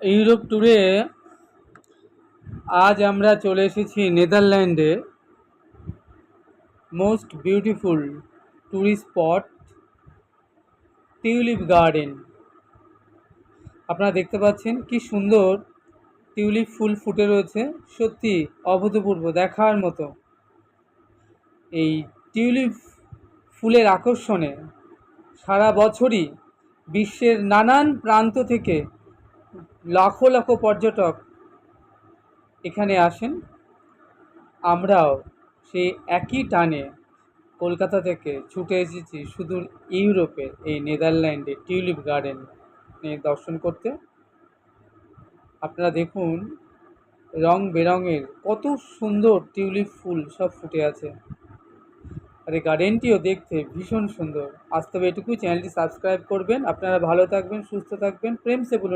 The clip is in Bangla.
ইউরোপ ট্যুরে আজ আমরা চলে এসেছি নেদারল্যান্ডে most beautiful tourist spot tulip garden. আপনারা দেখতে পাচ্ছেন কি সুন্দর টিউলিপ ফুল ফুটে রয়েছে, সত্যি অভূতপূর্ব দেখার মতো। এই টিউলিপ ফুলের আকর্ষণে সারা বছরই বিশ্বের নানান প্রান্ত থেকে লাখো লাখো পর্যটক এখানে আসেন। আমরাও সেই একই টানে কলকাতা থেকে ছুটে এসেছি সুদূর ইউরোপের এই নেদারল্যান্ডে টিউলিপ গার্ডেন দর্শন করতে। আপনারা দেখুন রং বেরঙের কত সুন্দর টিউলিপ ফুল সব ফুটে আছে, আর এই গার্ডেনটিও দেখতে ভীষণ সুন্দর। আজ তবে এটুকুই, চ্যানেলটি সাবস্ক্রাইব করবেন। আপনারা ভালো থাকবেন, সুস্থ থাকবেন, প্রেম সে বলুন।